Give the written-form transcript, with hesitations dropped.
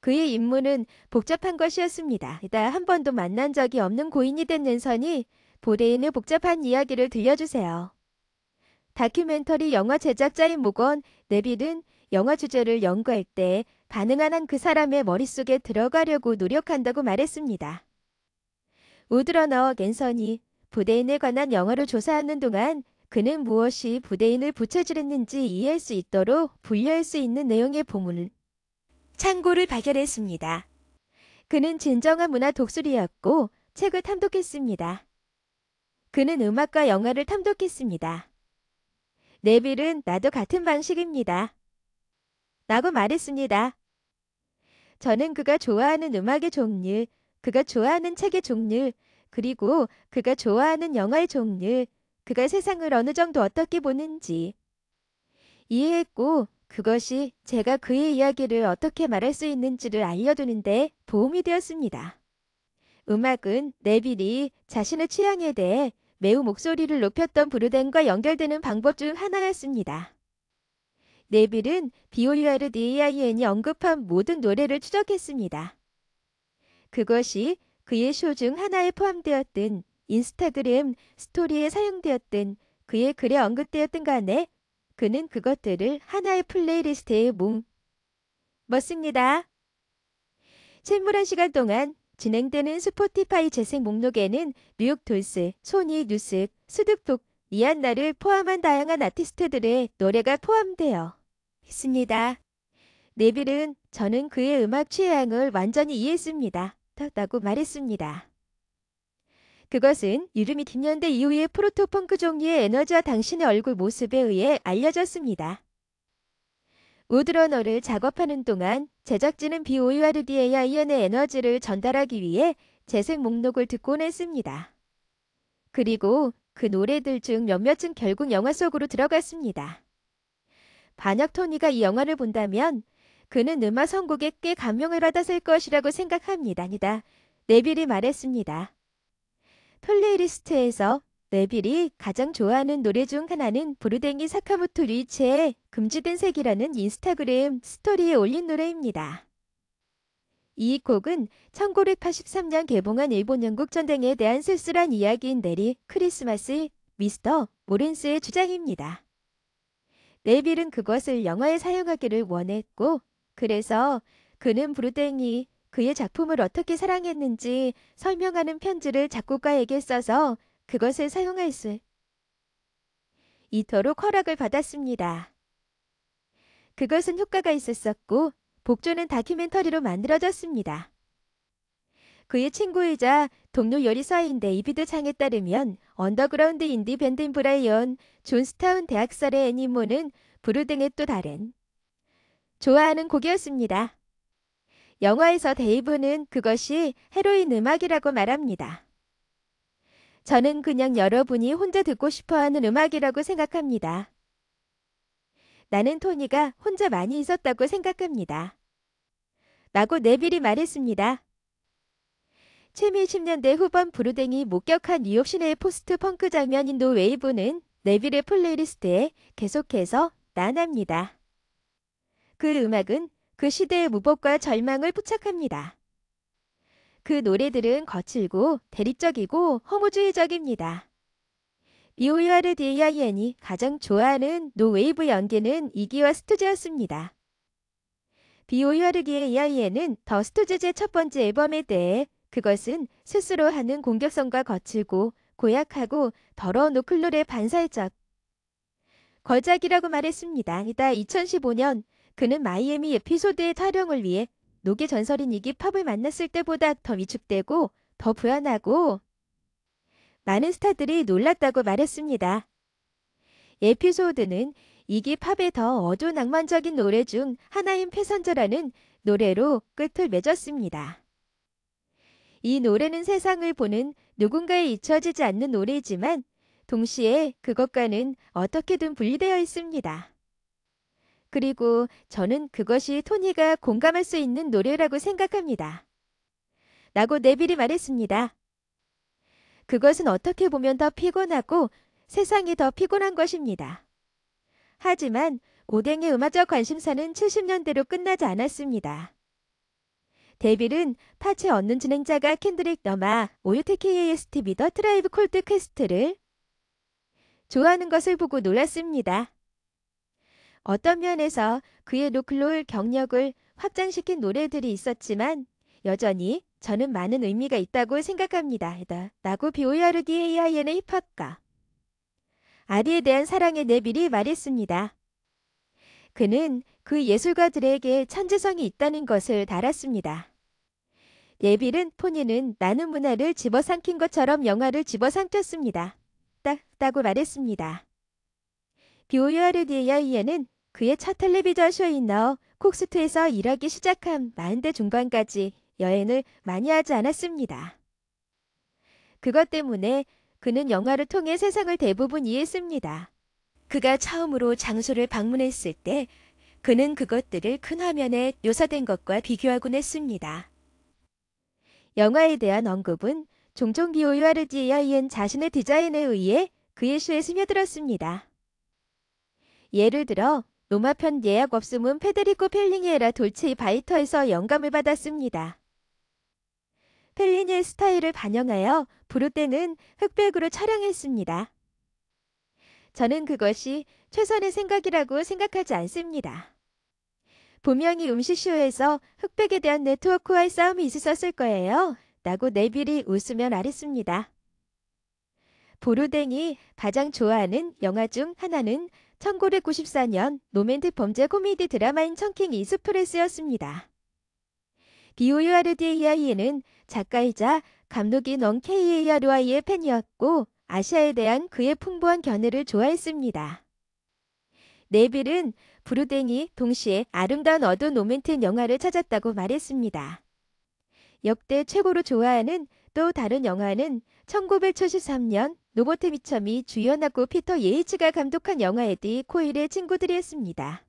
그의 임무는 복잡한 것이었습니다. 한 번도 만난 적이 없는 고인이 된 낸선이 보레인의 복잡한 이야기를 들려주세요. 다큐멘터리 영화 제작자인 모건 네빌은 영화 주제를 연구할 때 반응한 한 그 사람의 머릿속에 들어가려고 노력한다고 말했습니다. 우드러너 앤선이 브데인에 관한 영화를 조사하는 동안 그는 무엇이 브데인을 부채질했는지 이해할 수 있도록 분류할 수 있는 내용의 보물 창고를 발견했습니다. 그는 진정한 문화 독수리였고 책을 탐독했습니다. 그는 음악과 영화를 탐독했습니다. 네빌은 나도 같은 방식입니다. 라고 말했습니다. 저는 그가 좋아하는 음악의 종류, 그가 좋아하는 책의 종류, 그리고 그가 좋아하는 영화의 종류, 그가 세상을 어느 정도 어떻게 보는지 이해했고 그것이 제가 그의 이야기를 어떻게 말할 수 있는지를 알려두는데 도움이 되었습니다. 음악은 네빌이 자신의 취향에 대해 매우 목소리를 높였던 브루덴과 연결되는 방법 중 하나였습니다. 네빌은 BOURDAIN이 언급한 모든 노래를 추적했습니다. 그것이 그의 쇼 중 하나에 포함되었든 인스타그램 스토리에 사용되었든 그의 글에 언급되었든 간에 그는 그것들을 하나의 플레이리스트에 멋습니다. 침몰한 시간 동안 진행되는 스포티파이 재생 목록에는 뉴욕 돌스, 소니 뉴스, 스둑독, 리안나를 포함한 다양한 아티스트들의 노래가 포함되어 있습니다. 네빌은 저는 그의 음악 취향을 완전히 이해했습니다. 라고 말했습니다. 그것은 유르미 뒷연대 이후의 프로토펑크 종류의 에너지와 당신의 얼굴 모습에 의해 알려졌습니다. 우드러너를 작업하는 동안 제작진은 BOURDAIN의 에너지를 전달하기 위해 재생 목록을 듣곤 했습니다. 그리고 그 노래들 중 몇몇은 결국 영화 속으로 들어갔습니다. 반역 토니가 이 영화를 본다면 그는 음악 선곡에 꽤 감명을 받았을 것이라고 생각합니다. 네빌이 말했습니다. 플레이리스트에서 네빌이 가장 좋아하는 노래 중 하나는 부르댕이 사카모토 류이치의 금지된 색이라는 인스타그램 스토리에 올린 노래입니다. 이 곡은 1983년 개봉한 일본 영국 전쟁에 대한 쓸쓸한 이야기인 메리 크리스마스 미스터 모렌스의 주장입니다. 네빌은 그것을 영화에 사용하기를 원했고 그래서 그는 부르댕이 그의 작품을 어떻게 사랑했는지 설명하는 편지를 작곡가에게 써서 그것을 사용할 수 이토록 허락을 받았습니다. 그것은 효과가 있었고 복조는 다큐멘터리로 만들어졌습니다. 그의 친구이자 동료 요리사인 데이비드 창에 따르면 언더그라운드 인디 밴드인 브라이언 존스타운 대학살의 애니모는 부르등의 또 다른 좋아하는 곡이었습니다. 영화에서 데이브는 그것이 헤로인 음악이라고 말합니다. 저는 그냥 여러분이 혼자 듣고 싶어하는 음악이라고 생각합니다. 나는 토니가 혼자 많이 있었다고 생각합니다. 라고 네빌이 말했습니다. 70년대 후반 부르댕이 목격한 뉴욕 시내의 포스트 펑크 장면인 노 웨이브는 네빌의 플레이리스트에 계속해서 나타납니다. 그 음악은 그 시대의 무법과 절망을 포착합니다. 그 노래들은 거칠고 대립적이고 허무주의적입니다. BOURDAIN이 가장 좋아하는 노 웨이브 연기는 이기와 스투즈였습니다. BOURDAIN은 더 스투즈의 첫 번째 앨범에 대해 그것은 스스로 하는 공격성과 거칠고 고약하고 더러운 노클롤의 반사회적 걸작이라고 말했습니다. 2015년 그는 마이애미 에피소드의 촬영을 위해 녹의 전설인 이기 팝을 만났을 때보다 더 위축되고 더 불안하고 많은 스타들이 놀랐다고 말했습니다. 에피소드는 이기 팝의 더 어두운 낭만적인 노래 중 하나인 패선저라는 노래로 끝을 맺었습니다. 이 노래는 세상을 보는 누군가에 잊혀지지 않는 노래이지만 동시에 그것과는 어떻게든 분리되어 있습니다. 그리고 저는 그것이 토니가 공감할 수 있는 노래라고 생각합니다. 라고 네빌이 말했습니다. 그것은 어떻게 보면 더 피곤하고 세상이 더 피곤한 것입니다. 하지만 오뎅의 음악적 관심사는 70년대로 끝나지 않았습니다. 데빌은 파채 얻는 진행자가 켄드릭 러마, OUTKAST 더 트라이브 콜드 퀘스트를 좋아하는 것을 보고 놀랐습니다. 어떤 면에서 그의 로클롤 경력을 확장시킨 노래들이 있었지만 여전히 저는 많은 의미가 있다고 생각합니다. 라고 BOYRDAIN의 힙합가 아리에 대한 사랑의 네빌이 말했습니다. 그는 그 예술가들에게 천재성이 있다는 것을 달았습니다. 네빌은 본인은 나는 문화를 집어삼킨 것처럼 영화를 집어삼켰습니다. 따고 말했습니다. BOYRDAIN은 그의 첫 텔레비전 쇼인 너 콕스트에서 일하기 시작한 40대 중반까지 여행을 많이 하지 않았습니다. 그것 때문에 그는 영화를 통해 세상을 대부분 이해했습니다. 그가 처음으로 장소를 방문했을 때 그는 그것들을 큰 화면에 묘사된 것과 비교하곤 했습니다. 영화에 대한 언급은 종종 BOYRDAIN 자신의 디자인에 의해 그의 쇼에 스며들었습니다. 예를 들어 로마편 예약 없음은 페데리코 펠리니에라 돌체 바이터에서 영감을 받았습니다. 펠리니의 스타일을 반영하여 브루땡은 흑백으로 촬영했습니다. 저는 그것이 최선의 생각이라고 생각하지 않습니다. 분명히 음식쇼에서 흑백에 대한 네트워크와의 싸움이 있었을 거예요. 라고 네빌이 웃으며 말했습니다. 브루댕이 가장 좋아하는 영화 중 하나는 1994년 로맨틱 범죄 코미디 드라마인 청킹 이스프레스였습니다. BOYRDAIN은 작가이자 감독인 KARY의 팬이었고 아시아에 대한 그의 풍부한 견해를 좋아했습니다. 네빌은 브루댕이 동시에 아름다운 어두운 로맨틱 영화를 찾았다고 말했습니다. 역대 최고로 좋아하는 또 다른 영화는 1973년 로버트 미첨이 주연하고 피터 예이츠가 감독한 영화 에디 코일의 친구들이었습니다.